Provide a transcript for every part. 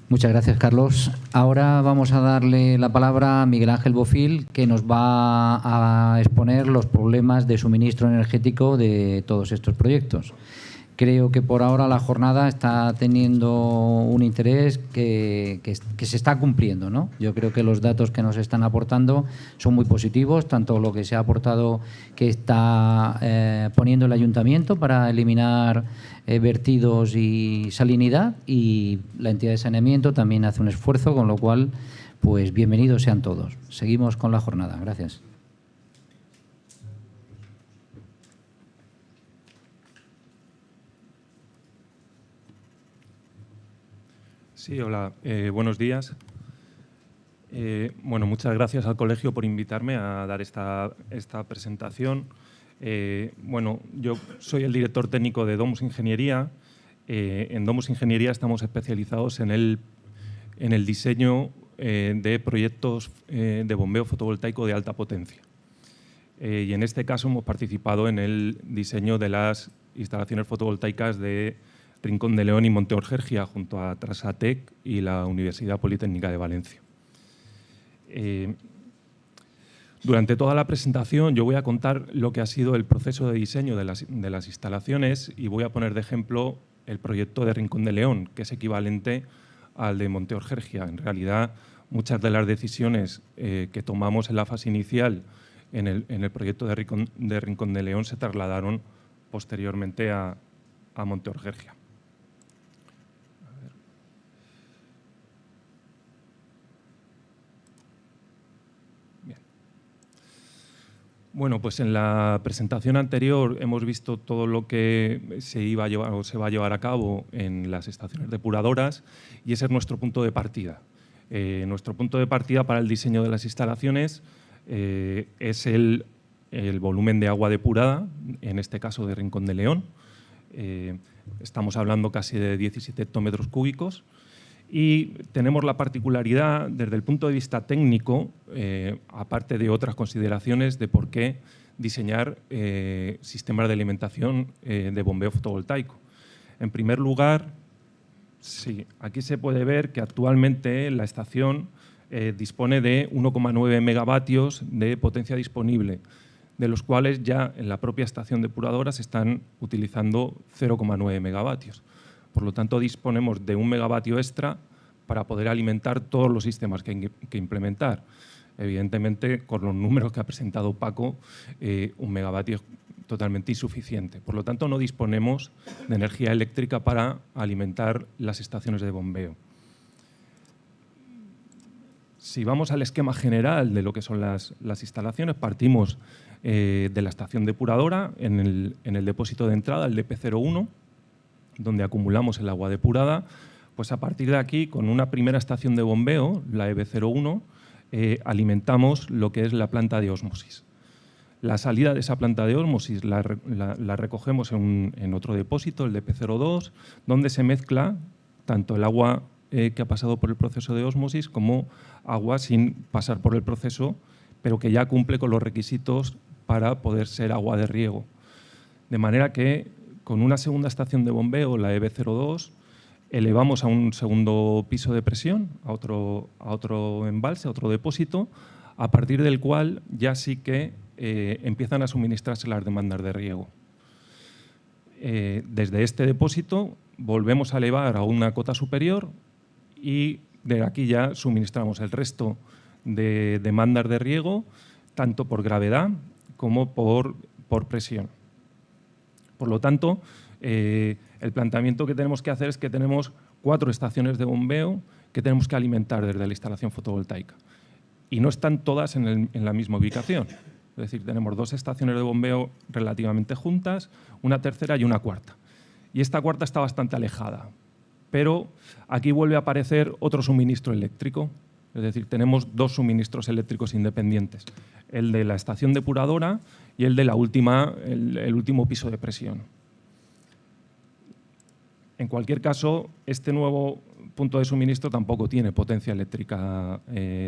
Muchas gracias, Carlos. Ahora vamos a darle la palabra a Miguel Ángel Bofil, que nos va a exponer los problemas de suministro energético de todos estos proyectos. Creo que por ahora la jornada está teniendo un interés que se está cumpliendo, ¿no? Yo creo que los datos que nos están aportando son muy positivos, tanto lo que se ha aportado que está poniendo el ayuntamiento para eliminar vertidos y salinidad, y la entidad de saneamiento también hace un esfuerzo, con lo cual, pues bienvenidos sean todos. Seguimos con la jornada. Gracias. Sí, hola, buenos días. Bueno, muchas gracias al colegio por invitarme a dar esta presentación. Bueno, yo soy el director técnico de Domus Ingeniería. En Domus Ingeniería estamos especializados en el diseño de proyectos de bombeo fotovoltaico de alta potencia. Y en este caso hemos participado en el diseño de las instalaciones fotovoltaicas de Rincón de León y Monteorgergia, junto a Trasatec y la Universidad Politécnica de Valencia. Durante toda la presentación yo voy a contar lo que ha sido el proceso de diseño de las instalaciones, y voy a poner de ejemplo el proyecto de Rincón de León, que es equivalente al de Monteorgergia. En realidad, muchas de las decisiones que tomamos en la fase inicial en el proyecto de Rincón de León se trasladaron posteriormente a Monteorgergia. Bueno, pues en la presentación anterior hemos visto todo lo que se iba a llevar o se va a llevar a cabo en las estaciones depuradoras, y ese es nuestro punto de partida. Nuestro punto de partida para el diseño de las instalaciones es el volumen de agua depurada, en este caso de Rincón de León. Estamos hablando casi de 17 hectómetros cúbicos. Y tenemos la particularidad, desde el punto de vista técnico, aparte de otras consideraciones, de por qué diseñar sistemas de alimentación de bombeo fotovoltaico. En primer lugar, sí, aquí se puede ver que actualmente la estación dispone de 1,9 megavatios de potencia disponible, de los cuales ya en la propia estación depuradora se están utilizando 0,9 megavatios. Por lo tanto, disponemos de 1 megavatio extra para poder alimentar todos los sistemas que hay que implementar. Evidentemente, con los números que ha presentado Paco, 1 megavatio es totalmente insuficiente. Por lo tanto, no disponemos de energía eléctrica para alimentar las estaciones de bombeo. Si vamos al esquema general de lo que son las instalaciones, partimos de la estación depuradora en el depósito de entrada, el DP01, donde acumulamos el agua depurada. Pues a partir de aquí, con una primera estación de bombeo, la EB01, alimentamos lo que es la planta de ósmosis. La salida de esa planta de ósmosis la recogemos en otro depósito, el DP02, donde se mezcla tanto el agua que ha pasado por el proceso de ósmosis como agua sin pasar por el proceso, pero que ya cumple con los requisitos para poder ser agua de riego. De manera que con una segunda estación de bombeo, la EB02, elevamos a un segundo piso de presión, a otro embalse, a otro depósito, a partir del cual ya sí que empiezan a suministrarse las demandas de riego. Desde este depósito volvemos a elevar a una cota superior, y de aquí ya suministramos el resto de demandas de riego, tanto por gravedad como por presión. Por lo tanto, el planteamiento que tenemos que hacer es que tenemos 4 estaciones de bombeo que tenemos que alimentar desde la instalación fotovoltaica. Y no están todas en la misma ubicación. Es decir, tenemos 2 estaciones de bombeo relativamente juntas, una tercera y una cuarta. Y esta cuarta está bastante alejada. Pero aquí vuelve a aparecer otro suministro eléctrico. Es decir, tenemos 2 suministros eléctricos independientes, el de la estación depuradora y el de la el último piso de presión. En cualquier caso, este nuevo punto de suministro tampoco tiene potencia eléctrica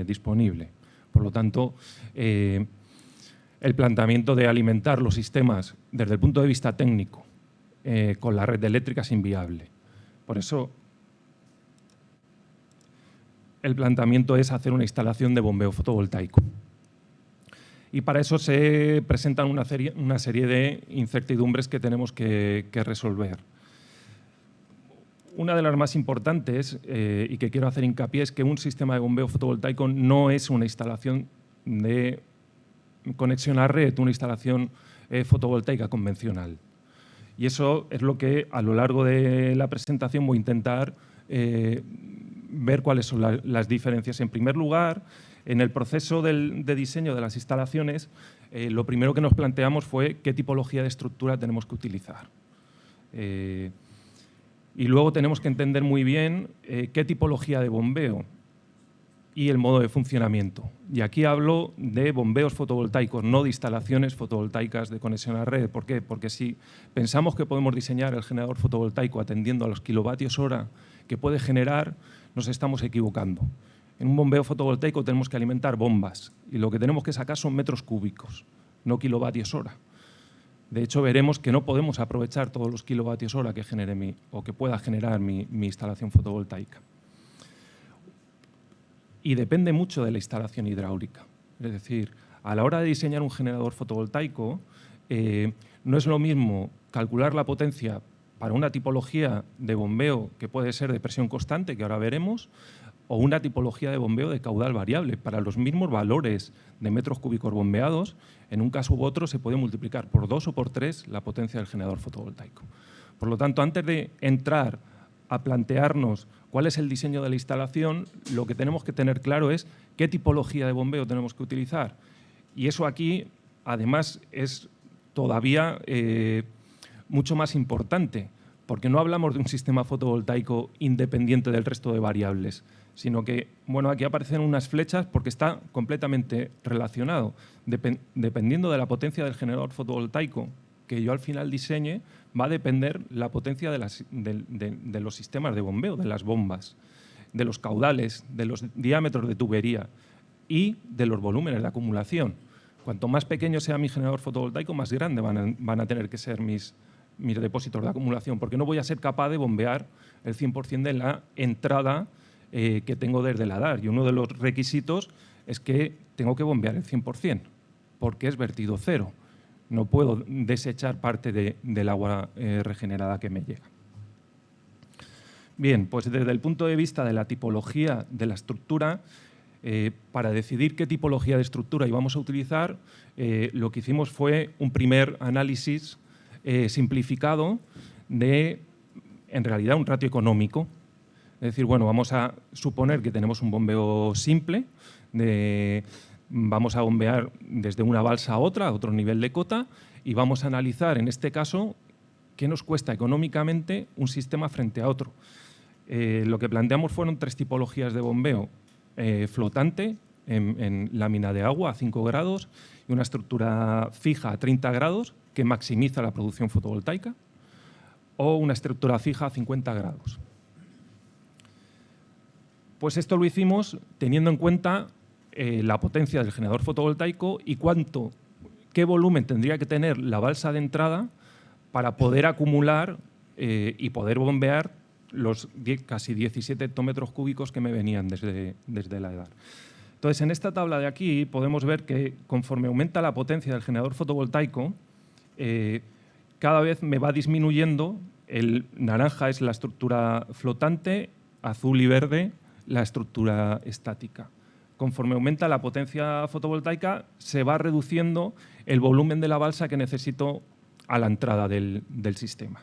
disponible. Por lo tanto, el planteamiento de alimentar los sistemas desde el punto de vista técnico con la red eléctrica es inviable. Por eso, el planteamiento es hacer una instalación de bombeo fotovoltaico. Y para eso se presentan una serie de incertidumbres que tenemos que resolver. Una de las más importantes, y que quiero hacer hincapié, es que un sistema de bombeo fotovoltaico no es una instalación de conexión a red, una instalación fotovoltaica convencional. Y eso es lo que a lo largo de la presentación voy a intentar ver cuáles son las diferencias. En primer lugar, en el proceso de diseño de las instalaciones, lo primero que nos planteamos fue qué tipología de estructura tenemos que utilizar. Y luego tenemos que entender muy bien qué tipología de bombeo y el modo de funcionamiento. Y aquí hablo de bombeos fotovoltaicos, no de instalaciones fotovoltaicas de conexión a red. ¿Por qué? Porque si pensamos que podemos diseñar el generador fotovoltaico atendiendo a los kilovatios hora que puede generar, nos estamos equivocando. En un bombeo fotovoltaico tenemos que alimentar bombas y lo que tenemos que sacar son metros cúbicos, no kilovatios hora. De hecho, veremos que no podemos aprovechar todos los kilovatios hora que genere o que pueda generar mi instalación fotovoltaica. Y depende mucho de la instalación hidráulica. Es decir, a la hora de diseñar un generador fotovoltaico, no es lo mismo calcular la potencia para una tipología de bombeo que puede ser de presión constante, que ahora veremos, o una tipología de bombeo de caudal variable. Para los mismos valores de metros cúbicos bombeados, en un caso u otro se puede multiplicar por 2 o por 3 la potencia del generador fotovoltaico. Por lo tanto, antes de entrar a plantearnos cuál es el diseño de la instalación, lo que tenemos que tener claro es qué tipología de bombeo tenemos que utilizar. Y eso aquí, además, es todavía mucho más importante, porque no hablamos de un sistema fotovoltaico independiente del resto de variables, sino que, bueno, aquí aparecen unas flechas porque está completamente relacionado. Dependiendo de la potencia del generador fotovoltaico que yo al final diseñe, va a depender la potencia de los sistemas de bombeo, de las bombas, de los caudales, de los diámetros de tubería y de los volúmenes de acumulación. Cuanto más pequeño sea mi generador fotovoltaico, más grande van a tener que ser mis depósitos de acumulación, porque no voy a ser capaz de bombear el 100% de la entrada que tengo desde la DAR. Y uno de los requisitos es que tengo que bombear el 100%, porque es vertido cero. No puedo desechar parte del agua regenerada que me llega. Bien, pues desde el punto de vista de la tipología de la estructura, para decidir qué tipología de estructura íbamos a utilizar, lo que hicimos fue un primer análisis simplificado de, en realidad, un ratio económico. Es decir, bueno, vamos a suponer que tenemos un bombeo simple, vamos a bombear desde una balsa a otra, a otro nivel de cota, y vamos a analizar, en este caso, qué nos cuesta económicamente un sistema frente a otro. Lo que planteamos fueron 3 tipologías de bombeo: flotante, en lámina de agua a 5 grados, y una estructura fija a 30 grados, que maximiza la producción fotovoltaica, o una estructura fija a 50 grados. Pues esto lo hicimos teniendo en cuenta la potencia del generador fotovoltaico y qué volumen tendría que tener la balsa de entrada para poder acumular y poder bombear los casi 17 hectómetros cúbicos que me venían desde la EDAR. Entonces, en esta tabla de aquí podemos ver que conforme aumenta la potencia del generador fotovoltaico, cada vez me va disminuyendo. El naranja es la estructura flotante, azul y verde la estructura estática. Conforme aumenta la potencia fotovoltaica, se va reduciendo el volumen de la balsa que necesito a la entrada del sistema.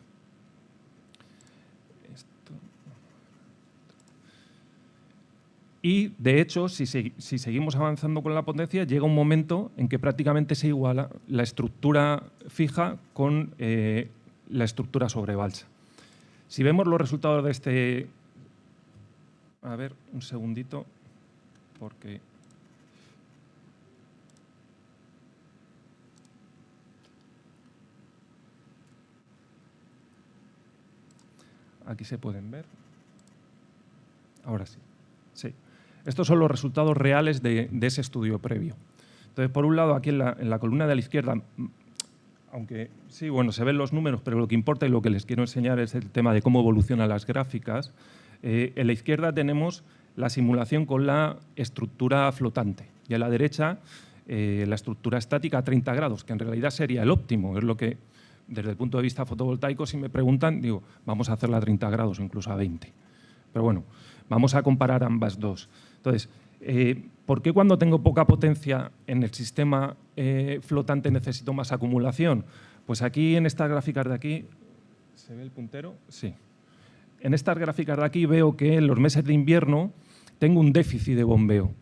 Y, de hecho, si seguimos avanzando con la potencia, llega un momento en que prácticamente se iguala la estructura fija con la estructura sobre balsa. Si vemos los resultados de este... A ver, un segundito, porque... Aquí se pueden ver. Ahora sí. Sí. Estos son los resultados reales de ese estudio previo. Entonces, por un lado, aquí en la columna de la izquierda, aunque sí, bueno, se ven los números, pero lo que importa y lo que les quiero enseñar es el tema de cómo evolucionan las gráficas. En la izquierda tenemos la simulación con la estructura flotante y a la derecha la estructura estática a 30 grados, que en realidad sería el óptimo. Es lo que, desde el punto de vista fotovoltaico, si me preguntan, digo, vamos a hacerla a 30 grados o incluso a 20. Pero bueno, vamos a comparar ambas dos. Entonces, ¿por qué cuando tengo poca potencia en el sistema flotante necesito más acumulación? Pues aquí, en estas gráficas de aquí, ¿se ve el puntero? Sí. En estas gráficas de aquí veo que en los meses de invierno tengo un déficit de bombeo.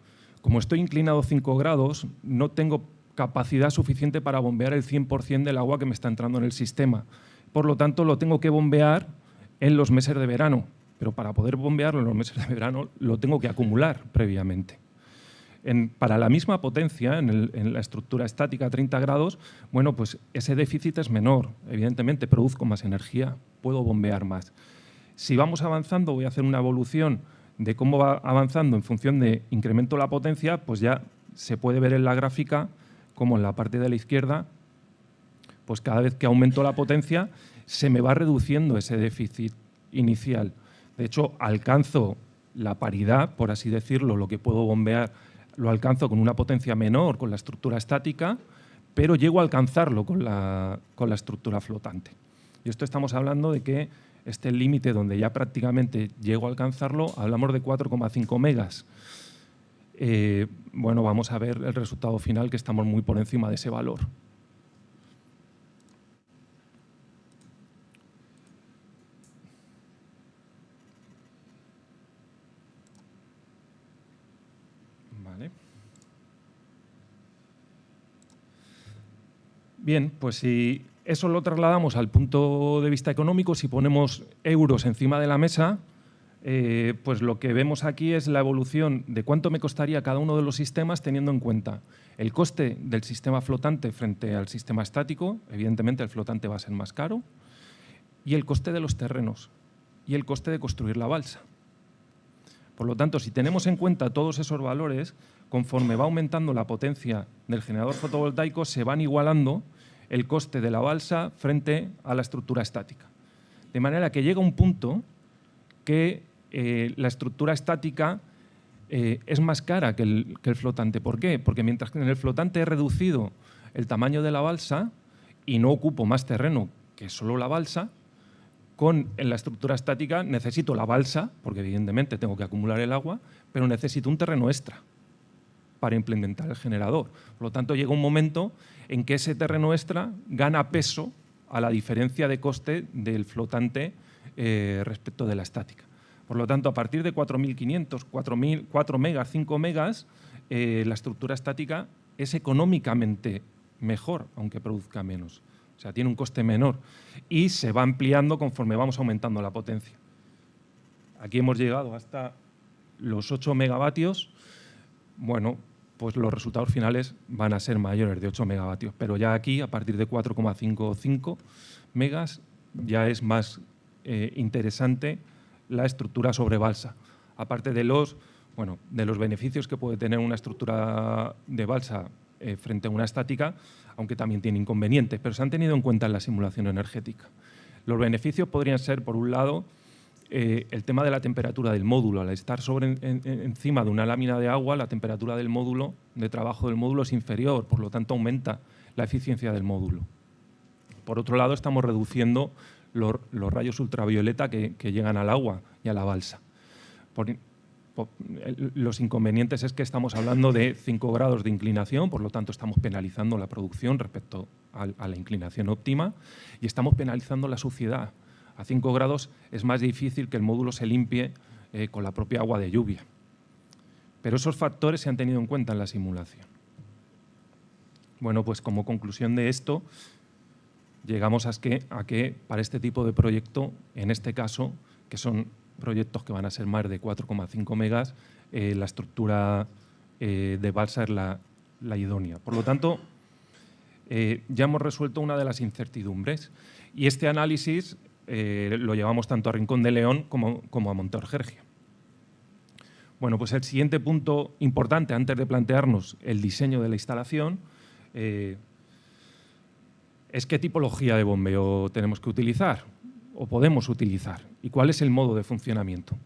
Como estoy inclinado 5 grados, no tengo capacidad suficiente para bombear el 100% del agua que me está entrando en el sistema. Por lo tanto, lo tengo que bombear en los meses de verano. Pero para poder bombearlo en los meses de verano, lo tengo que acumular previamente. Para la misma potencia, en la estructura estática a 30 grados, bueno, pues ese déficit es menor. Evidentemente, produzco más energía, puedo bombear más. Si vamos avanzando, voy a hacer una evolución de cómo va avanzando en función de incremento la potencia, pues ya se puede ver en la gráfica como en la parte de la izquierda, pues cada vez que aumento la potencia se me va reduciendo ese déficit inicial. De hecho, alcanzo la paridad, por así decirlo, lo que puedo bombear, lo alcanzo con una potencia menor con la estructura estática, pero llego a alcanzarlo con la estructura flotante. Y esto estamos hablando de que este límite donde ya prácticamente llego a alcanzarlo, hablamos de 4,5 megas. Bueno, vamos a ver el resultado final, que estamos muy por encima de ese valor. Vale. Bien, pues si eso lo trasladamos al punto de vista económico, si ponemos euros encima de la mesa, pues lo que vemos aquí es la evolución de cuánto me costaría cada uno de los sistemas, teniendo en cuenta el coste del sistema flotante frente al sistema estático. Evidentemente, el flotante va a ser más caro, y el coste de los terrenos y el coste de construir la balsa. Por lo tanto, si tenemos en cuenta todos esos valores, conforme va aumentando la potencia del generador fotovoltaico, se van igualando el coste de la balsa frente a la estructura estática. De manera que llega un punto que la estructura estática es más cara que el flotante. ¿Por qué? Porque mientras que en el flotante he reducido el tamaño de la balsa y no ocupo más terreno que solo la balsa, en la estructura estática necesito la balsa, porque evidentemente tengo que acumular el agua, pero necesito un terreno extra para implementar el generador. Por lo tanto, llega un momento en que ese terreno extra gana peso a la diferencia de coste del flotante respecto de la estática. Por lo tanto, a partir de 4.500, 4 megas, 5 megas, la estructura estática es económicamente mejor, aunque produzca menos. O sea, tiene un coste menor y se va ampliando conforme vamos aumentando la potencia. Aquí hemos llegado hasta los 8 megavatios. Bueno, pues los resultados finales van a ser mayores de 8 megavatios, pero ya aquí, a partir de 4,55 megas, ya es más interesante la estructura sobre balsa. Aparte de los beneficios que puede tener una estructura de balsa frente a una estática, aunque también tiene inconvenientes, pero se han tenido en cuenta en la simulación energética. Los beneficios podrían ser, por un lado, el tema de la temperatura del módulo. Al estar encima de una lámina de agua, la temperatura del módulo, de trabajo del módulo, es inferior, por lo tanto aumenta la eficiencia del módulo. Por otro lado, estamos reduciendo los rayos ultravioleta que llegan al agua y a la balsa. Los inconvenientes es que estamos hablando de 5 grados de inclinación, por lo tanto estamos penalizando la producción respecto a la inclinación óptima y estamos penalizando la suciedad. A 5 grados es más difícil que el módulo se limpie con la propia agua de lluvia. Pero esos factores se han tenido en cuenta en la simulación. Bueno, pues como conclusión de esto, llegamos a que para este tipo de proyecto, en este caso, que son proyectos que van a ser más de 4,5 megas, la estructura de balsa es la idónea. Por lo tanto, ya hemos resuelto una de las incertidumbres y este análisis lo llevamos tanto a Rincón de León como a Monteorgergia. Bueno, pues el siguiente punto importante antes de plantearnos el diseño de la instalación es qué tipología de bombeo tenemos que utilizar o podemos utilizar y cuál es el modo de funcionamiento.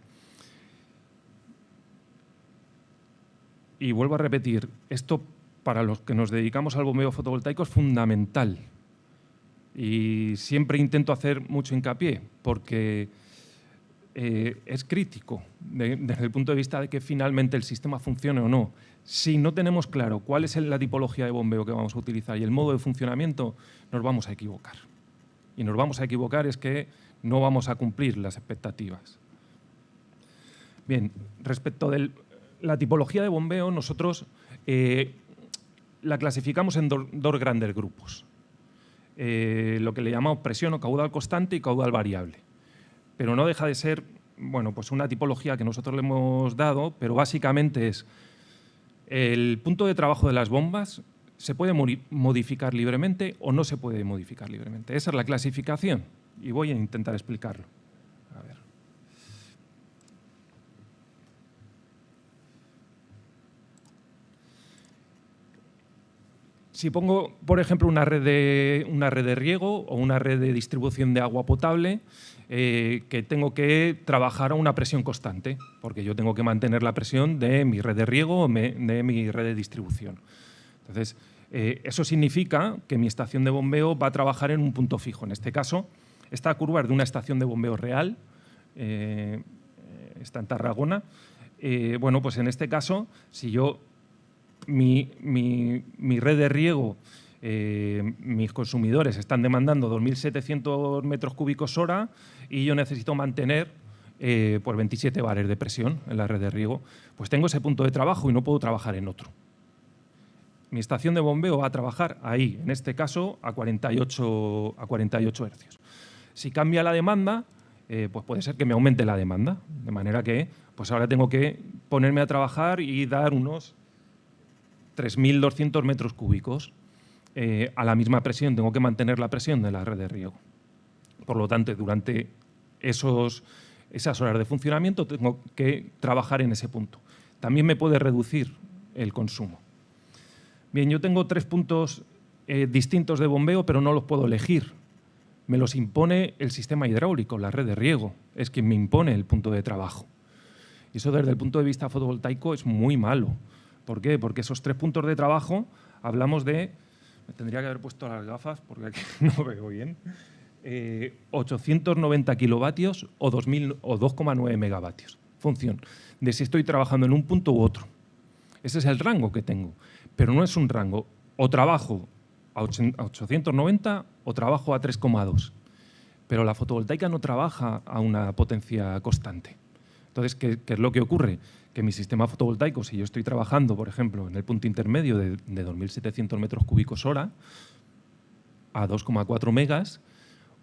Y vuelvo a repetir, esto para los que nos dedicamos al bombeo fotovoltaico es fundamental. Y siempre intento hacer mucho hincapié porque es crítico desde el punto de vista de que finalmente el sistema funcione o no. Si no tenemos claro cuál es la tipología de bombeo que vamos a utilizar y el modo de funcionamiento, nos vamos a equivocar. Y nos vamos a equivocar es que no vamos a cumplir las expectativas. Bien, respecto de la tipología de bombeo, nosotros la clasificamos en dos grandes grupos. Lo que le llamamos presión o caudal constante y caudal variable. Pero no deja de ser, bueno, pues una tipología que nosotros le hemos dado, pero básicamente es el punto de trabajo de las bombas se puede modificar libremente o no se puede modificar libremente. Esa es la clasificación y voy a intentar explicarlo. A ver. Si pongo, por ejemplo, una red de riego o una red de distribución de agua potable, que tengo que trabajar a una presión constante, porque yo tengo que mantener la presión de mi red de riego o de mi red de distribución. Entonces, eso significa que mi estación de bombeo va a trabajar en un punto fijo. En este caso, esta curva es de una estación de bombeo real, está en Tarragona. Bueno, pues en este caso, si yo mi red de riego, mis consumidores están demandando 2.700 metros cúbicos hora y yo necesito mantener pues 27 bares de presión en la red de riego, pues tengo ese punto de trabajo y no puedo trabajar en otro. Mi estación de bombeo va a trabajar ahí, en este caso a 48 hercios. Si cambia la demanda, pues puede ser que me aumente la demanda, de manera que pues ahora tengo que ponerme a trabajar y dar unos 3.200 metros cúbicos. A la misma presión, tengo que mantener la presión de la red de riego. Por lo tanto, durante esas horas de funcionamiento tengo que trabajar en ese punto. También me puede reducir el consumo. Bien, yo tengo 3 puntos distintos de bombeo, pero no los puedo elegir. Me los impone el sistema hidráulico, la red de riego. Es quien me impone el punto de trabajo. Y eso desde el punto de vista fotovoltaico es muy malo. ¿Por qué? Porque esos 3 puntos de trabajo hablamos de... Me tendría que haber puesto las gafas porque aquí no veo bien. 890 kilovatios o 2,9 megavatios. Función de si estoy trabajando en un punto u otro. Ese es el rango que tengo. Pero no es un rango. O trabajo a 890 o trabajo a 3,2. Pero la fotovoltaica no trabaja a una potencia constante. Entonces, ¿qué es lo que ocurre? Que mi sistema fotovoltaico, si yo estoy trabajando, por ejemplo, en el punto intermedio de 2.700 metros cúbicos hora a 2,4 megas,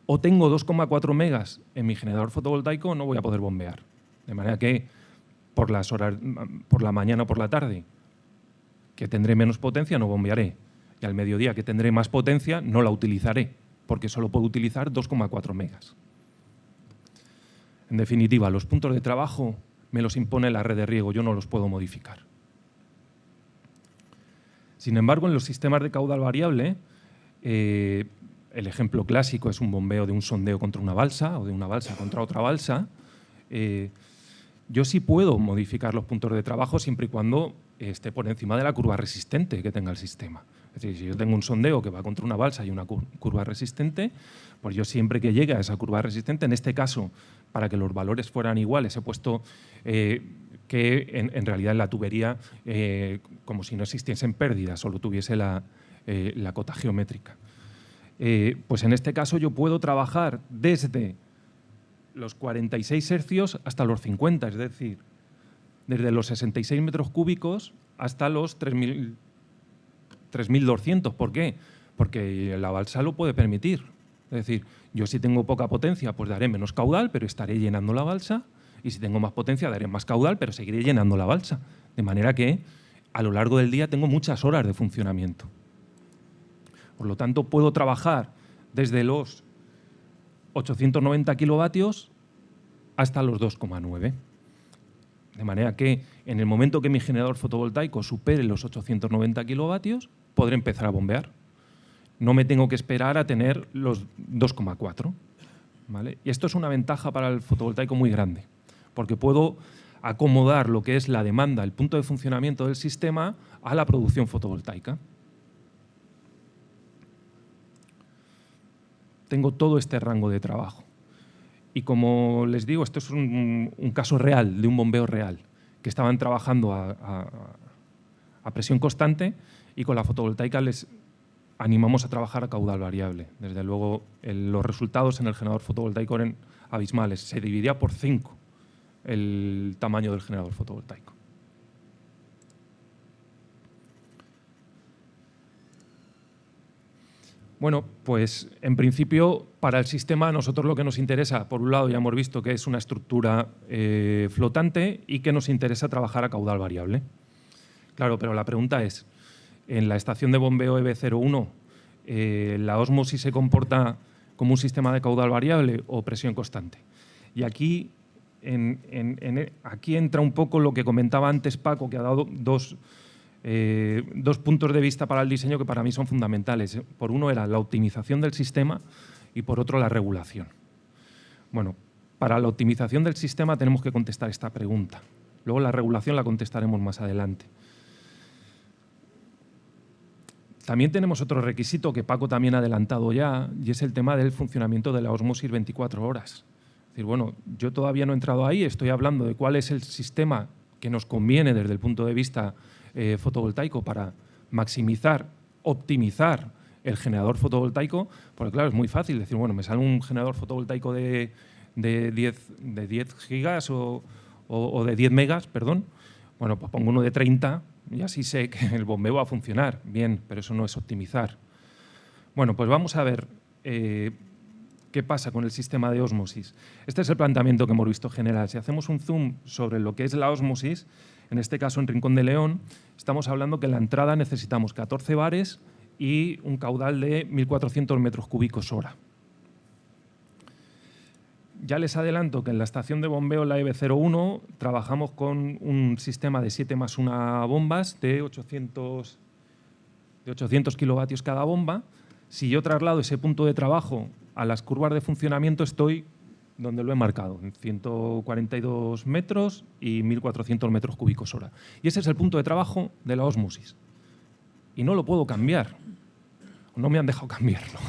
o tengo 2,4 megas en mi generador fotovoltaico, no voy a poder bombear. De manera que por la mañana o por la tarde, que tendré menos potencia, no bombearé. Y al mediodía, que tendré más potencia, no la utilizaré, porque solo puedo utilizar 2,4 megas. En definitiva, los puntos de trabajo me los impone la red de riego, yo no los puedo modificar. Sin embargo, en los sistemas de caudal variable, el ejemplo clásico es un bombeo de un sondeo contra una balsa o de una balsa contra otra balsa. Yo sí puedo modificar los puntos de trabajo siempre y cuando esté por encima de la curva resistente que tenga el sistema. Es decir, si yo tengo un sondeo que va contra una balsa y una curva resistente, pues yo siempre que llegue a esa curva resistente, en este caso, para que los valores fueran iguales, he puesto que en realidad en la tubería, como si no existiesen pérdidas, solo tuviese la cota geométrica. Pues en este caso yo puedo trabajar desde los 46 hercios hasta los 50, es decir, desde los 66 metros cúbicos hasta los 3.200. ¿Por qué? Porque la balsa lo puede permitir. Es decir, yo si tengo poca potencia, pues daré menos caudal, pero estaré llenando la balsa. Y si tengo más potencia, daré más caudal, pero seguiré llenando la balsa. De manera que a lo largo del día tengo muchas horas de funcionamiento. Por lo tanto, puedo trabajar desde los 890 kilovatios hasta los 2,9. De manera que en el momento que mi generador fotovoltaico supere los 890 kilovatios, podré empezar a bombear. No me tengo que esperar a tener los 2,4. ¿Vale? Y esto es una ventaja para el fotovoltaico muy grande, porque puedo acomodar lo que es la demanda, el punto de funcionamiento del sistema a la producción fotovoltaica. Tengo todo este rango de trabajo. Y como les digo, esto es un caso real, de un bombeo real, que estaban trabajando a presión constante y con la fotovoltaica les animamos a trabajar a caudal variable. Desde luego, los resultados en el generador fotovoltaico eran abismales. Se dividía por 5 el tamaño del generador fotovoltaico. Bueno, pues en principio para el sistema a nosotros lo que nos interesa, por un lado ya hemos visto que es una estructura flotante y que nos interesa trabajar a caudal variable. Claro, pero la pregunta es, en la estación de bombeo EB01, ¿la ósmosis se comporta como un sistema de caudal variable o presión constante? Y aquí, aquí entra un poco lo que comentaba antes Paco, que ha dado dos puntos de vista para el diseño que para mí son fundamentales. Por uno era la optimización del sistema y por otro la regulación. Bueno, para la optimización del sistema tenemos que contestar esta pregunta. Luego la regulación la contestaremos más adelante. También tenemos otro requisito que Paco también ha adelantado ya, y es el tema del funcionamiento de la ósmosis 24 horas. Es decir, bueno, yo todavía no he entrado ahí, estoy hablando de cuál es el sistema que nos conviene desde el punto de vista fotovoltaico para maximizar, optimizar el generador fotovoltaico, porque claro, es muy fácil decir, bueno, me sale un generador fotovoltaico de 10 gigas o de 10 megas, perdón, bueno, pues pongo uno de 30 y así sé que el bombeo va a funcionar bien, pero eso no es optimizar. Bueno, pues vamos a ver qué pasa con el sistema de ósmosis. Este es el planteamiento que hemos visto general. Si hacemos un zoom sobre lo que es la ósmosis, en este caso en Rincón de León, estamos hablando que en la entrada necesitamos 14 bares y un caudal de 1.400 metros cúbicos hora. Ya les adelanto que en la estación de bombeo, la EB01, trabajamos con un sistema de 7+1 bombas de 800 kilovatios cada bomba. Si yo traslado ese punto de trabajo a las curvas de funcionamiento, estoy donde lo he marcado, en 142 metros y 1.400 metros cúbicos hora. Y ese es el punto de trabajo de la ósmosis. Y no lo puedo cambiar. No me han dejado cambiarlo.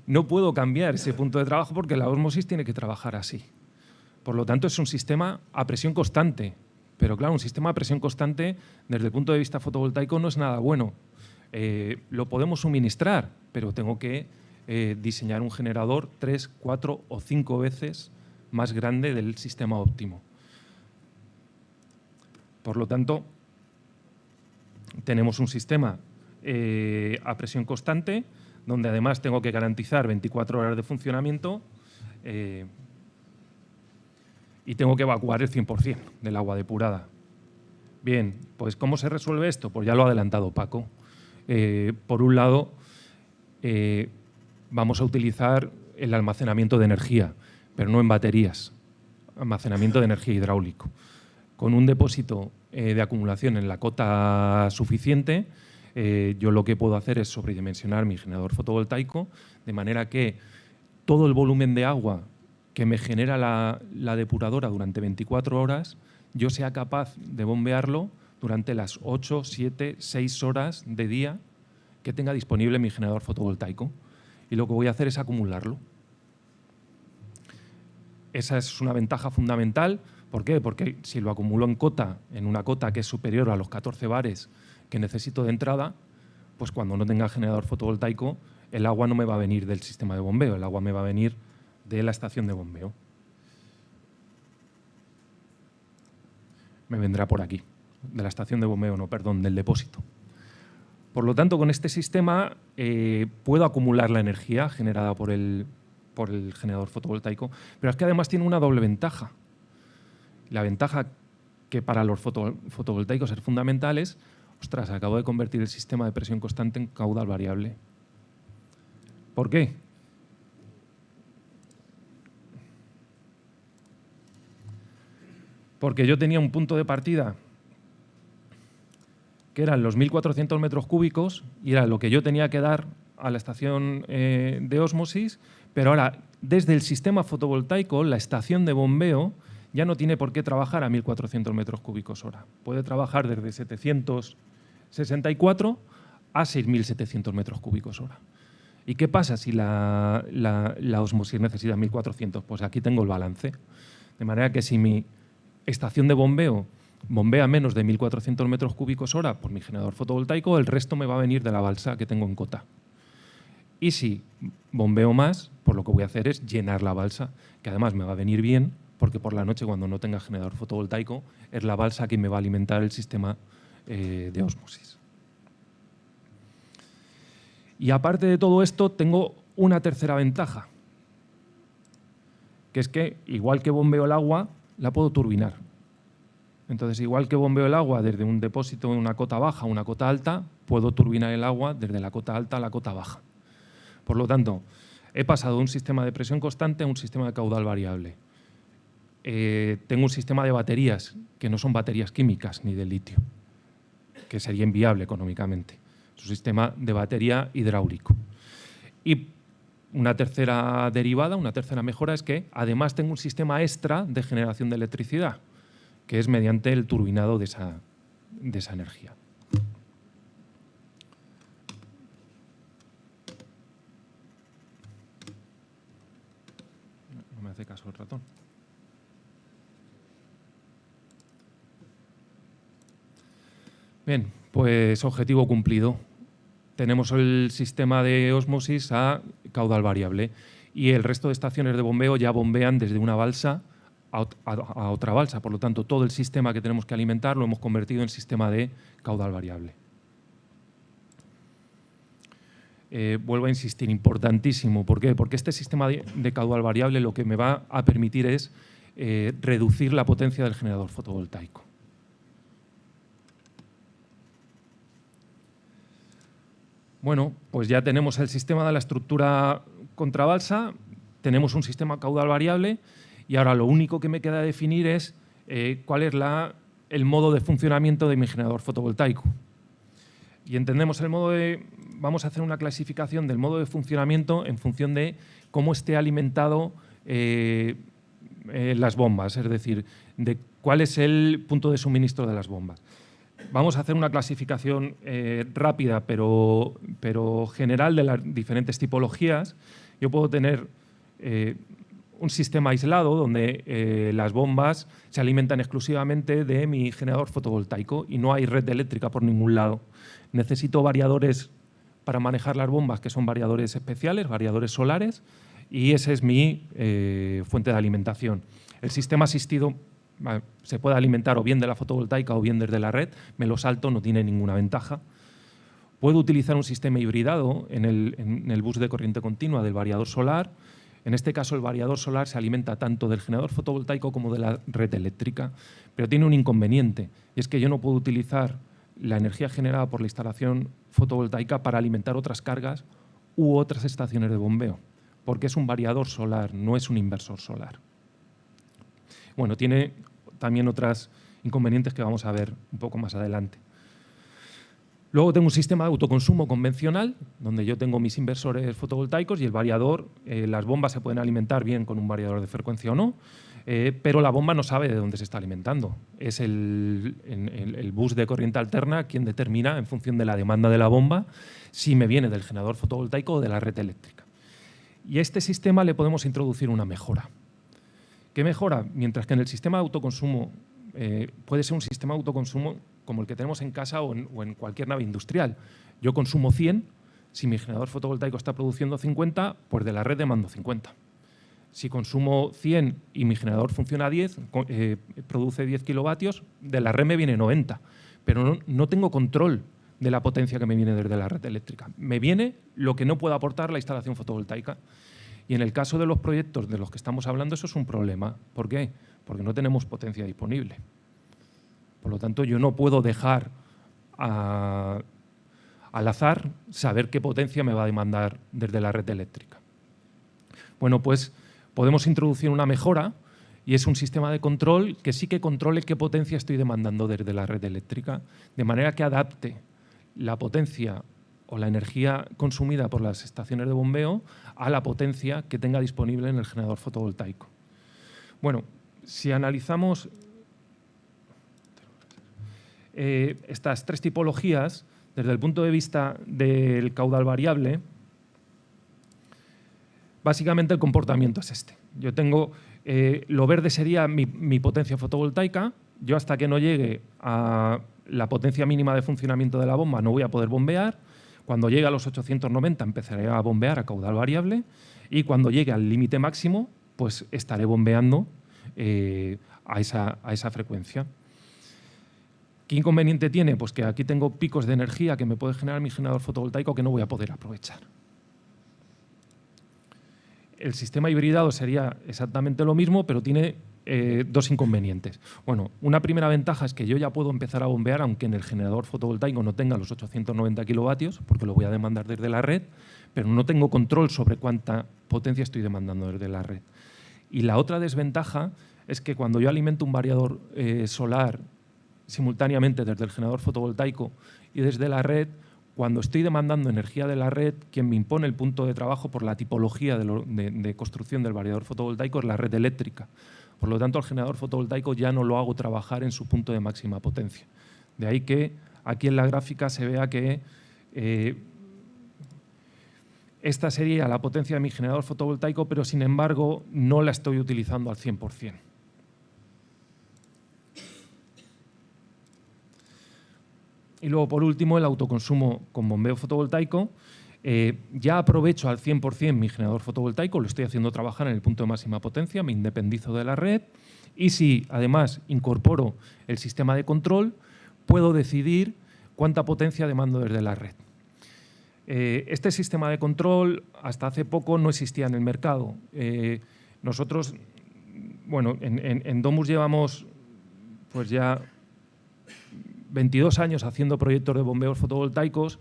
No puedo cambiar ese punto de trabajo porque la ósmosis tiene que trabajar así. Por lo tanto, es un sistema a presión constante. Pero claro, un sistema a presión constante, desde el punto de vista fotovoltaico, no es nada bueno. Lo podemos suministrar, pero tengo que diseñar un generador 3, 4 o 5 veces más grande del sistema óptimo. Por lo tanto, tenemos un sistema a presión constante, donde además tengo que garantizar 24 horas de funcionamiento y tengo que evacuar el 100% del agua depurada. Bien, pues ¿cómo se resuelve esto? Pues ya lo ha adelantado Paco. Por un lado, vamos a utilizar el almacenamiento de energía, pero no en baterías, almacenamiento de energía hidráulico. Con un depósito de acumulación en la cota suficiente, yo lo que puedo hacer es sobredimensionar mi generador fotovoltaico, de manera que todo el volumen de agua que me genera la depuradora durante 24 horas, yo sea capaz de bombearlo durante las 8, 7, 6 horas de día que tenga disponible mi generador fotovoltaico. Y lo que voy a hacer es acumularlo. Esa es una ventaja fundamental. ¿Por qué? Porque si lo acumulo en una cota que es superior a los 14 bares que necesito de entrada, pues cuando no tenga generador fotovoltaico, el agua no me va a venir del sistema de bombeo, el agua me va a venir de la estación de bombeo. Me vendrá por aquí, de la estación de bombeo, no, perdón, del depósito. Por lo tanto, con este sistema puedo acumular la energía generada por el generador fotovoltaico, pero es que además tiene una doble ventaja. La ventaja que para los fotovoltaicos es fundamental es, ostras, acabo de convertir el sistema de presión constante en caudal variable. ¿Por qué? Porque yo tenía un punto de partida que eran los 1.400 metros cúbicos y era lo que yo tenía que dar a la estación de ósmosis, pero ahora desde el sistema fotovoltaico, la estación de bombeo ya no tiene por qué trabajar a 1.400 metros cúbicos hora. Puede trabajar desde 764 a 6.700 metros cúbicos hora. ¿Y qué pasa si la ósmosis necesita 1.400? Pues aquí tengo el balance. De manera que si mi estación de bombeo bombea menos de 1.400 metros cúbicos hora por mi generador fotovoltaico, el resto me va a venir de la balsa que tengo en cota. Y si bombeo más, pues lo que voy a hacer es llenar la balsa, que además me va a venir bien, porque por la noche, cuando no tenga generador fotovoltaico, es la balsa que me va a alimentar el sistema de ósmosis. Y aparte de todo esto, tengo una tercera ventaja, que es que, igual que bombeo el agua, la puedo turbinar. Entonces, igual que bombeo el agua desde un depósito en una cota baja a una cota alta, puedo turbinar el agua desde la cota alta a la cota baja. Por lo tanto, he pasado de un sistema de presión constante a un sistema de caudal variable. Tengo un sistema de baterías, que no son baterías químicas ni de litio, que sería inviable económicamente. Es un sistema de batería hidráulico. Y una tercera derivada, una tercera mejora, es que además tengo un sistema extra de generación de electricidad, que es mediante el turbinado de esa energía. No me hace caso el ratón. Bien, pues objetivo cumplido. Tenemos el sistema de ósmosis a caudal variable y el resto de estaciones de bombeo ya bombean desde una balsa a otra balsa. Por lo tanto, todo el sistema que tenemos que alimentar lo hemos convertido en sistema de caudal variable. Vuelvo a insistir, importantísimo. ¿Por qué? Porque este sistema de caudal variable lo que me va a permitir es reducir la potencia del generador fotovoltaico. Bueno, pues ya tenemos el sistema de la estructura contrabalsa, tenemos un sistema caudal variable y ahora lo único que me queda definir es cuál es el modo de funcionamiento de mi generador fotovoltaico. Y entendemos el modo vamos a hacer una clasificación del modo de funcionamiento en función de cómo esté alimentado las bombas, es decir, de cuál es el punto de suministro de las bombas. Vamos a hacer una clasificación rápida, pero general de las diferentes tipologías. Yo puedo tener un sistema aislado donde las bombas se alimentan exclusivamente de mi generador fotovoltaico y no hay red eléctrica por ningún lado. Necesito variadores para manejar las bombas, que son variadores especiales, variadores solares, y esa es mi fuente de alimentación. El sistema asistido se puede alimentar o bien de la fotovoltaica o bien desde la red, me lo salto, no tiene ninguna ventaja. Puedo utilizar un sistema hibridado en el bus de corriente continua del variador solar. En este caso, el variador solar se alimenta tanto del generador fotovoltaico como de la red eléctrica, pero tiene un inconveniente, y es que yo no puedo utilizar la energía generada por la instalación fotovoltaica para alimentar otras cargas u otras estaciones de bombeo, porque es un variador solar, no es un inversor solar. Bueno, tiene también otros inconvenientes que vamos a ver un poco más adelante. Luego tengo un sistema de autoconsumo convencional, donde yo tengo mis inversores fotovoltaicos y el variador, las bombas se pueden alimentar bien con un variador de frecuencia o no, pero la bomba no sabe de dónde se está alimentando. Es el bus de corriente alterna quien determina, en función de la demanda de la bomba, si me viene del generador fotovoltaico o de la red eléctrica. Y a este sistema le podemos introducir una mejora. ¿Qué mejora? Mientras que en el sistema de autoconsumo puede ser un sistema de autoconsumo como el que tenemos en casa o en cualquier nave industrial. Yo consumo 100, si mi generador fotovoltaico está produciendo 50, pues de la red demando 50. Si consumo 100 y mi generador funciona a 10, produce 10 kilovatios, de la red me viene 90, pero no tengo control de la potencia que me viene desde la red eléctrica. Me viene lo que no puede aportar la instalación fotovoltaica. Y en el caso de los proyectos de los que estamos hablando, eso es un problema. ¿Por qué? Porque no tenemos potencia disponible. Por lo tanto, yo no puedo dejar al azar saber qué potencia me va a demandar desde la red eléctrica. Bueno, pues podemos introducir una mejora y es un sistema de control que sí que controle qué potencia estoy demandando desde la red eléctrica, de manera que adapte la potencia o la energía consumida por las estaciones de bombeo a la potencia que tenga disponible en el generador fotovoltaico. Bueno, si analizamos estas tres tipologías, desde el punto de vista del caudal variable, básicamente el comportamiento es este. Yo tengo, lo verde sería mi potencia fotovoltaica. Yo hasta que no llegue a la potencia mínima de funcionamiento de la bomba no voy a poder bombear. Cuando llegue a los 890 empezaré a bombear a caudal variable y cuando llegue al límite máximo pues estaré bombeando a esa frecuencia. ¿Qué inconveniente tiene? Pues que aquí tengo picos de energía que me puede generar mi generador fotovoltaico que no voy a poder aprovechar. El sistema hibridado sería exactamente lo mismo, pero tiene dos inconvenientes. Bueno, una primera ventaja es que yo ya puedo empezar a bombear, aunque en el generador fotovoltaico no tenga los 890 kilovatios, porque lo voy a demandar desde la red, pero no tengo control sobre cuánta potencia estoy demandando desde la red. Y la otra desventaja es que cuando yo alimento un variador solar simultáneamente desde el generador fotovoltaico y desde la red, cuando estoy demandando energía de la red, quien me impone el punto de trabajo por la tipología de construcción del variador fotovoltaico es la red eléctrica. Por lo tanto, el generador fotovoltaico ya no lo hago trabajar en su punto de máxima potencia. De ahí que aquí en la gráfica se vea que esta sería la potencia de mi generador fotovoltaico, pero sin embargo no la estoy utilizando al 100%. Y luego, por último, el autoconsumo con bombeo fotovoltaico. Ya aprovecho al 100% mi generador fotovoltaico, lo estoy haciendo trabajar en el punto de máxima potencia, me independizo de la red y si además incorporo el sistema de control, puedo decidir cuánta potencia demando desde la red. Este sistema de control hasta hace poco no existía en el mercado. Nosotros, bueno, en Domus llevamos pues ya 22 años haciendo proyectos de bombeos fotovoltaicos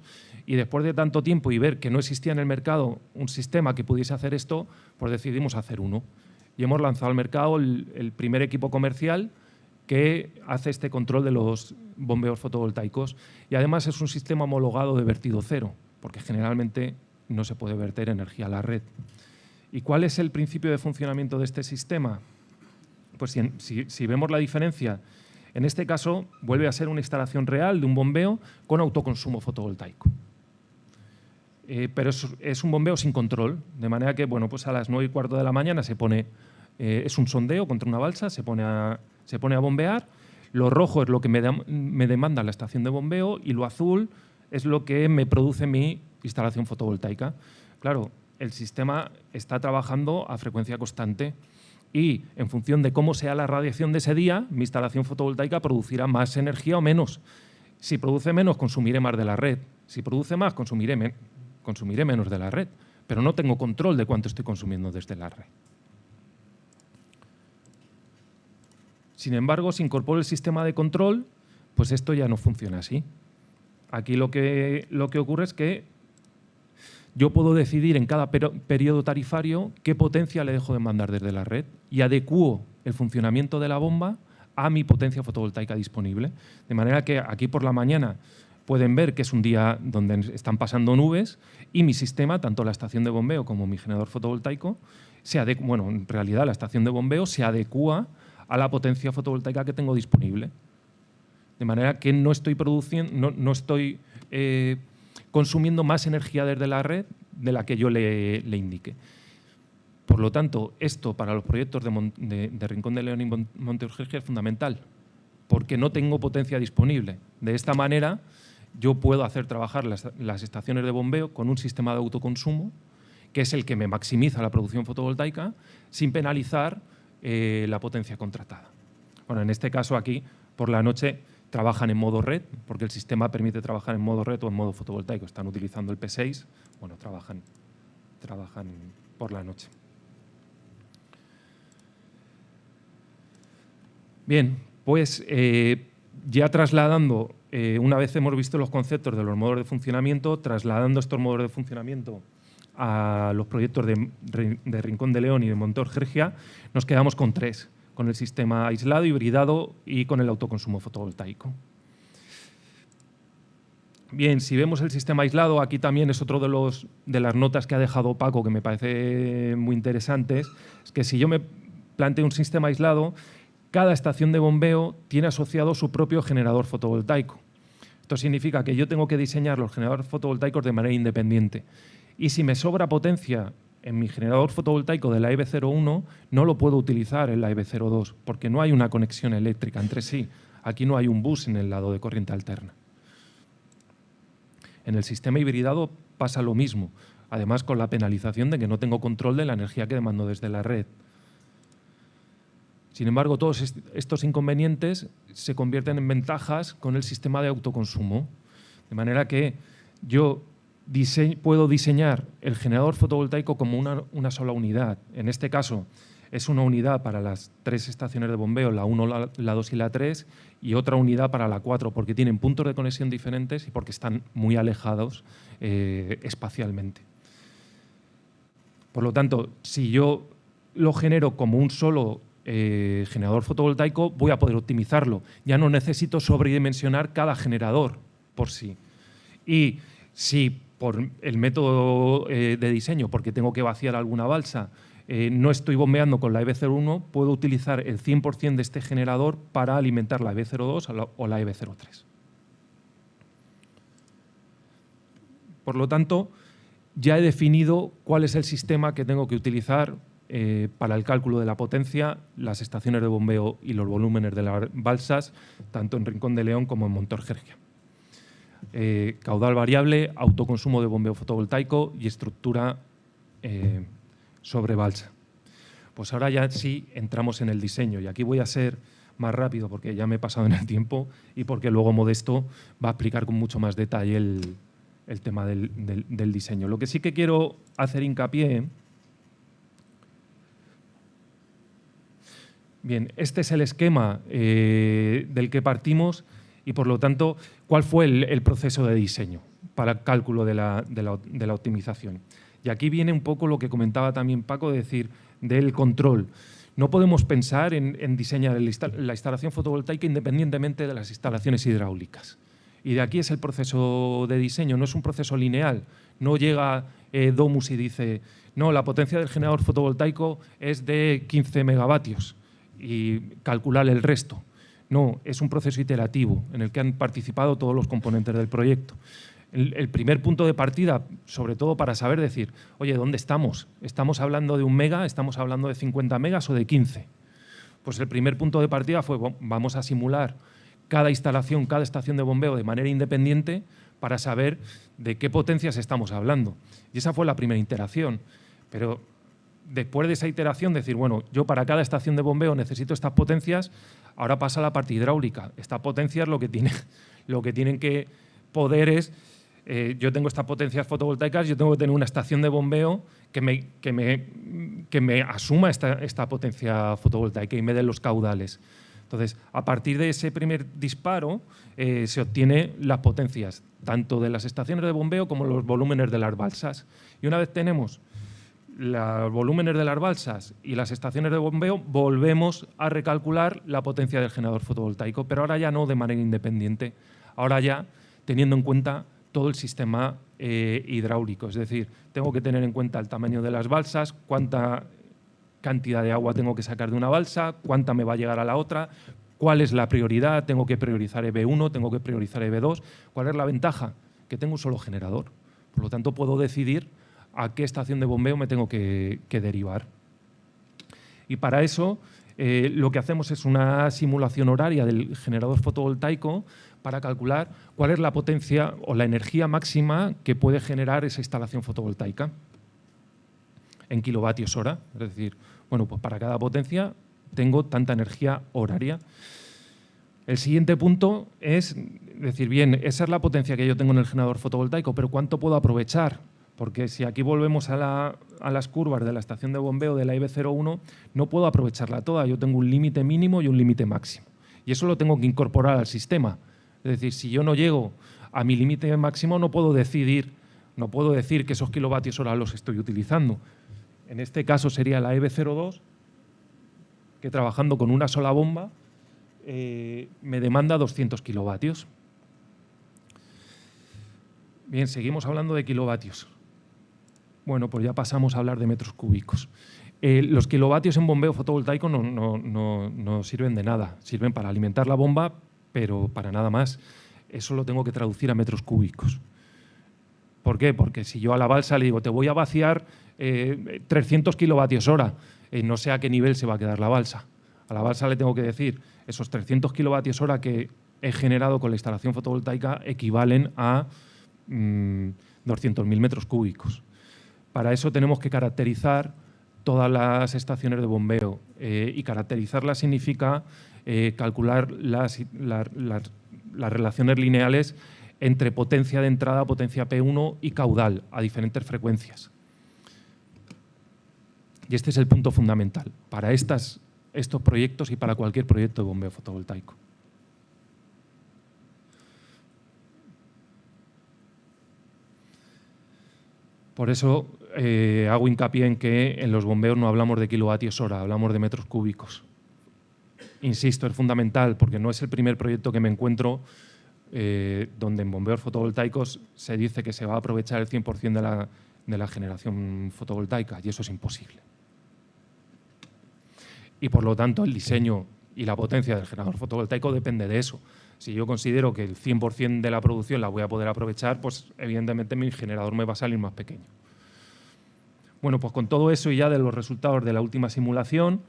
y después de tanto tiempo y ver que no existía en el mercado un sistema que pudiese hacer esto, pues decidimos hacer uno. Y hemos lanzado al mercado el primer equipo comercial que hace este control de los bombeos fotovoltaicos. Y además es un sistema homologado de vertido cero, porque generalmente no se puede verter energía a la red. ¿Y cuál es el principio de funcionamiento de este sistema? Pues si vemos la diferencia, en este caso vuelve a ser una instalación real de un bombeo con autoconsumo fotovoltaico. Pero es un bombeo sin control, de manera que bueno, pues a las 9:15 de la mañana se pone, es un sondeo contra una balsa, se pone a bombear. Lo rojo es lo que me demanda la estación de bombeo y lo azul es lo que me produce mi instalación fotovoltaica. Claro, el sistema está trabajando a frecuencia constante y en función de cómo sea la radiación de ese día, mi instalación fotovoltaica producirá más energía o menos. Si produce menos, consumiré más de la red. Si produce más, consumiré menos de la red, pero no tengo control de cuánto estoy consumiendo desde la red. Sin embargo, si incorporo el sistema de control, pues esto ya no funciona así. Aquí lo que ocurre es que yo puedo decidir en cada periodo tarifario qué potencia le dejo de mandar desde la red y adecuo el funcionamiento de la bomba a mi potencia fotovoltaica disponible. De manera que aquí por la mañana pueden ver que es un día donde están pasando nubes y mi sistema, tanto la estación de bombeo como mi generador fotovoltaico, bueno, en realidad la estación de bombeo se adecúa a la potencia fotovoltaica que tengo disponible. De manera que no estoy produciendo, no estoy consumiendo más energía desde la red de la que yo le indique. Por lo tanto, esto para los proyectos de Rincón de León y Monte Urgel es fundamental, porque no tengo potencia disponible. De esta manera, yo puedo hacer trabajar las estaciones de bombeo con un sistema de autoconsumo, que es el que me maximiza la producción fotovoltaica, sin penalizar la potencia contratada. Bueno, en este caso aquí, por la noche, trabajan en modo red, porque el sistema permite trabajar en modo red o en modo fotovoltaico. Están utilizando el P6, bueno, trabajan por la noche. Bien, pues ya trasladando, una vez hemos visto los conceptos de los modos de funcionamiento, trasladando estos modos de funcionamiento a los proyectos de Rincón de León y de Monte Urgel, nos quedamos con tres, con el sistema aislado, hibridado y con el autoconsumo fotovoltaico. Bien, si vemos el sistema aislado, aquí también es otro de las notas que ha dejado Paco que me parece muy interesantes, es que si yo me planteo un sistema aislado, cada estación de bombeo tiene asociado su propio generador fotovoltaico. Esto significa que yo tengo que diseñar los generadores fotovoltaicos de manera independiente. Y si me sobra potencia en mi generador fotovoltaico de la EB01, no lo puedo utilizar en la EB02, porque no hay una conexión eléctrica entre sí. Aquí no hay un bus en el lado de corriente alterna. En el sistema hibridado pasa lo mismo, además con la penalización de que no tengo control de la energía que demando desde la red. Sin embargo, todos estos inconvenientes se convierten en ventajas con el sistema de autoconsumo, de manera que yo puedo diseñar el generador fotovoltaico como una sola unidad. En este caso, es una unidad para las 3 estaciones de bombeo, la 1, la 2 y la 3, y otra unidad para la 4, porque tienen puntos de conexión diferentes y porque están muy alejados espacialmente. Por lo tanto, si yo lo genero como un solo generador fotovoltaico, voy a poder optimizarlo. Ya no necesito sobredimensionar cada generador por sí. Y si por el método de diseño, porque tengo que vaciar alguna balsa, no estoy bombeando con la EB01, puedo utilizar el 100% de este generador para alimentar la EB02 o la EB03. Por lo tanto, ya he definido cuál es el sistema que tengo que utilizar para el cálculo de la potencia, las estaciones de bombeo y los volúmenes de las balsas, tanto en Rincón de León como en Montorgergia. Caudal variable, autoconsumo de bombeo fotovoltaico y estructura sobre balsa. Pues ahora ya sí entramos en el diseño, y aquí voy a ser más rápido porque ya me he pasado en el tiempo y porque luego Modesto va a explicar con mucho más detalle el tema del diseño. Lo que sí que quiero hacer hincapié. Bien, este es el esquema del que partimos y, por lo tanto, ¿cuál fue el proceso de diseño para el cálculo de la optimización? Y aquí viene un poco lo que comentaba también Paco, de decir, del control. No podemos pensar en diseñar la instalación fotovoltaica independientemente de las instalaciones hidráulicas. Y de aquí es el proceso de diseño, no es un proceso lineal. No llega Domus y dice, no, la potencia del generador fotovoltaico es de 15 megavatios y calcular el resto. No, es un proceso iterativo en el que han participado todos los componentes del proyecto. El primer punto de partida, sobre todo para saber decir, oye, ¿dónde estamos? ¿Estamos hablando de 1 mega? ¿Estamos hablando de 50 megas o de 15? Pues el primer punto de partida fue, vamos a simular cada instalación, cada estación de bombeo de manera independiente para saber de qué potencias estamos hablando. Y esa fue la primera iteración. Pero después de esa iteración, decir, bueno, yo para cada estación de bombeo necesito estas potencias, ahora pasa la parte hidráulica. Estas potencias lo que tienen que poder es, yo tengo estas potencias fotovoltaicas, yo tengo que tener una estación de bombeo que me asuma esta potencia fotovoltaica y me dé los caudales. Entonces, a partir de ese primer disparo, se obtienen las potencias, tanto de las estaciones de bombeo como los volúmenes de las balsas. Y una vez tenemos los volúmenes de las balsas y las estaciones de bombeo, volvemos a recalcular la potencia del generador fotovoltaico, pero ahora ya no de manera independiente, ahora ya teniendo en cuenta todo el sistema hidráulico. Es decir, tengo que tener en cuenta el tamaño de las balsas, cuánta cantidad de agua tengo que sacar de una balsa, cuánta me va a llegar a la otra, cuál es la prioridad, tengo que priorizar EB1, tengo que priorizar EB2. ¿Cuál es la ventaja? Que tengo un solo generador. Por lo tanto, puedo decidir a qué estación de bombeo me tengo que derivar. Y para eso, lo que hacemos es una simulación horaria del generador fotovoltaico para calcular cuál es la potencia o la energía máxima que puede generar esa instalación fotovoltaica en kilovatios hora. Es decir, bueno, pues para cada potencia tengo tanta energía horaria. El siguiente punto es decir, bien, esa es la potencia que yo tengo en el generador fotovoltaico, pero ¿cuánto puedo aprovechar? Porque si aquí volvemos a las curvas de la estación de bombeo de la EB01, no puedo aprovecharla toda. Yo tengo un límite mínimo y un límite máximo. Y eso lo tengo que incorporar al sistema. Es decir, si yo no llego a mi límite máximo, no puedo decir que esos kilovatios hora los estoy utilizando. En este caso sería la EB02, que trabajando con una sola bomba me demanda 200 kilovatios. Bien, seguimos hablando de kilovatios. Bueno, pues ya pasamos a hablar de metros cúbicos. Los kilovatios en bombeo fotovoltaico no sirven de nada. Sirven para alimentar la bomba, pero para nada más. Eso lo tengo que traducir a metros cúbicos. ¿Por qué? Porque si yo a la balsa le digo, te voy a vaciar 300 kilovatios hora, no sé a qué nivel se va a quedar la balsa. A la balsa le tengo que decir, esos 300 kilovatios hora que he generado con la instalación fotovoltaica equivalen a 200.000 metros cúbicos. Para eso tenemos que caracterizar todas las estaciones de bombeo y caracterizarlas significa calcular las relaciones lineales entre potencia de entrada, potencia P1 y caudal a diferentes frecuencias. Y este es el punto fundamental para estos proyectos y para cualquier proyecto de bombeo fotovoltaico. Por eso hago hincapié en que en los bombeos no hablamos de kilovatios hora, hablamos de metros cúbicos. Insisto, es fundamental porque no es el primer proyecto que me encuentro donde en bombeos fotovoltaicos se dice que se va a aprovechar el 100% de la generación fotovoltaica y eso es imposible. Y por lo tanto el diseño y la potencia del generador fotovoltaico depende de eso. Si yo considero que el 100% de la producción la voy a poder aprovechar, pues evidentemente mi generador me va a salir más pequeño. Bueno, pues con todo eso y ya de los resultados de la última simulación,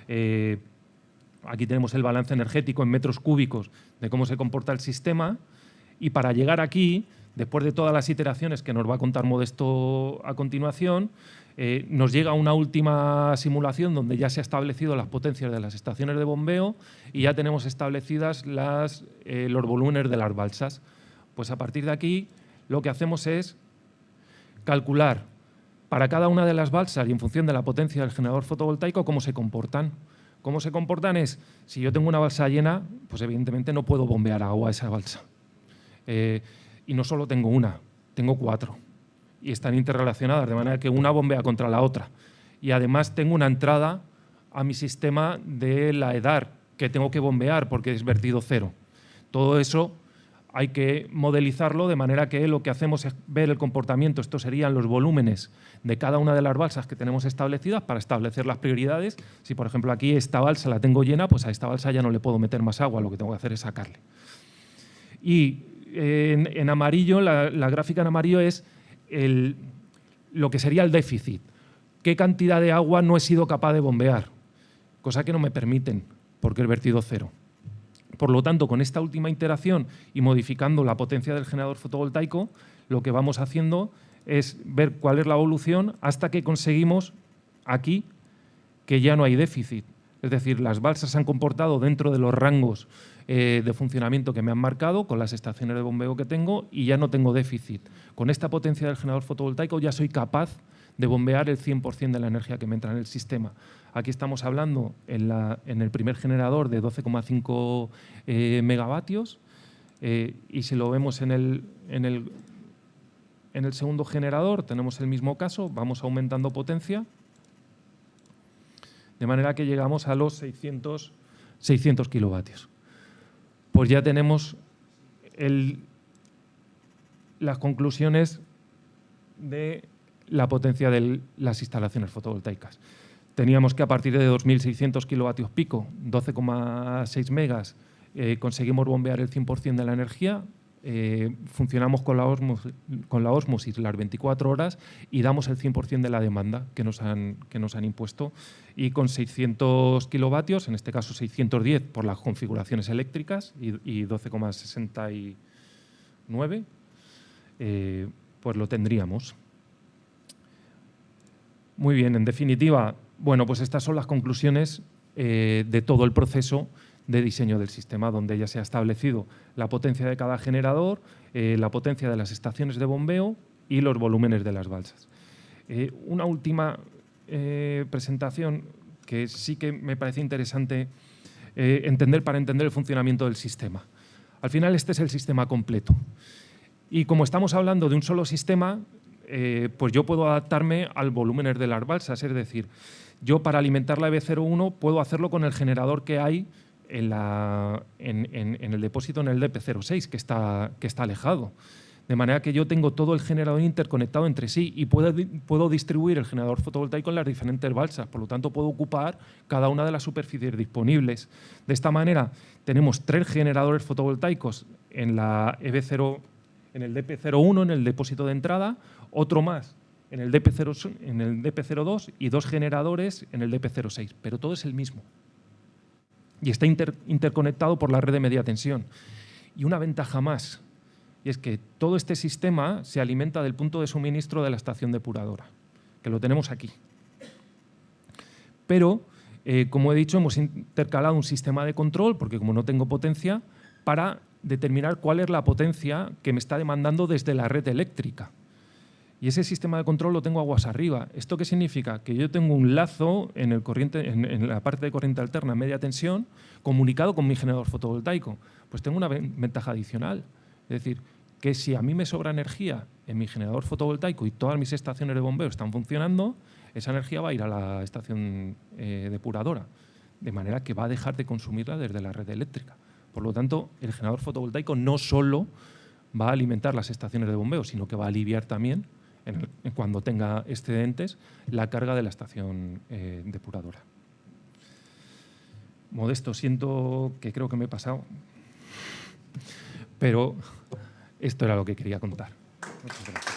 aquí tenemos el balance energético en metros cúbicos de cómo se comporta el sistema y para llegar aquí, después de todas las iteraciones que nos va a contar Modesto a continuación, nos llega una última simulación donde ya se han establecido las potencias de las estaciones de bombeo y ya tenemos establecidas los volúmenes de las balsas. Pues a partir de aquí lo que hacemos es calcular para cada una de las balsas y en función de la potencia del generador fotovoltaico cómo se comportan. Cómo se comportan es, si yo tengo una balsa llena, pues evidentemente no puedo bombear agua a esa balsa. Y no solo tengo una, tengo 4. Y están interrelacionadas, de manera que una bombea contra la otra. Y además tengo una entrada a mi sistema de la EDAR, que tengo que bombear porque es vertido cero. Todo eso hay que modelizarlo de manera que lo que hacemos es ver el comportamiento. Estos serían los volúmenes de cada una de las balsas que tenemos establecidas para establecer las prioridades. Si, por ejemplo, aquí esta balsa la tengo llena, pues a esta balsa ya no le puedo meter más agua, lo que tengo que hacer es sacarle. Y en amarillo, la gráfica en amarillo es lo que sería el déficit. ¿Qué cantidad de agua no he sido capaz de bombear? Cosa que no me permiten, porque es vertido cero. Por lo tanto, con esta última iteración y modificando la potencia del generador fotovoltaico, lo que vamos haciendo es ver cuál es la evolución hasta que conseguimos aquí que ya no hay déficit. Es decir, las balsas se han comportado dentro de los rangos de funcionamiento que me han marcado con las estaciones de bombeo que tengo y ya no tengo déficit. Con esta potencia del generador fotovoltaico ya soy capaz de bombear el 100% de la energía que me entra en el sistema. Aquí estamos hablando en el primer generador de 12,5 megavatios y si lo vemos en el segundo generador tenemos el mismo caso, vamos aumentando potencia de manera que llegamos a los 600 kilovatios. Pues ya tenemos las conclusiones de la potencia de las instalaciones fotovoltaicas. Teníamos que a partir de 2.600 kilovatios pico, 12,6 megas, conseguimos bombear el 100% de la energía, funcionamos con la ósmosis las 24 horas y damos el 100% de la demanda que nos han impuesto y con 600 kilovatios, en este caso 610 por las configuraciones eléctricas y 12,69, pues lo tendríamos. Muy bien, en definitiva, bueno, pues estas son las conclusiones de todo el proceso de diseño del sistema, donde ya se ha establecido la potencia de cada generador, la potencia de las estaciones de bombeo y los volúmenes de las balsas. Una última presentación que sí que me parece interesante entender para entender el funcionamiento del sistema. Al final este es el sistema completo. Y como estamos hablando de un solo sistema, pues yo puedo adaptarme al volumen de las balsas, es decir, yo para alimentar la EB01 puedo hacerlo con el generador que hay en el depósito en el DP06, que está alejado. De manera que yo tengo todo el generador interconectado entre sí y puedo distribuir el generador fotovoltaico en las diferentes balsas. Por lo tanto, puedo ocupar cada una de las superficies disponibles. De esta manera, tenemos 3 generadores fotovoltaicos en la EB0, en el DP01, en el depósito de entrada, otro más en el DP02 y 2 generadores en el DP06. Pero todo es el mismo. Y está interconectado por la red de media tensión. Y una ventaja más, y es que todo este sistema se alimenta del punto de suministro de la estación depuradora, que lo tenemos aquí. Pero, como he dicho, hemos intercalado un sistema de control, porque como no tengo potencia, para determinar cuál es la potencia que me está demandando desde la red eléctrica. Y ese sistema de control lo tengo aguas arriba. ¿Esto qué significa? Que yo tengo un lazo en la parte de corriente alterna media tensión comunicado con mi generador fotovoltaico. Pues tengo una ventaja adicional. Es decir, que si a mí me sobra energía en mi generador fotovoltaico y todas mis estaciones de bombeo están funcionando, esa energía va a ir a la estación depuradora, de manera que va a dejar de consumirla desde la red eléctrica. Por lo tanto, el generador fotovoltaico no solo va a alimentar las estaciones de bombeo, sino que va a aliviar también, cuando tenga excedentes, la carga de la estación depuradora. Modesto, siento que creo que me he pasado, pero esto era lo que quería contar. Muchas gracias.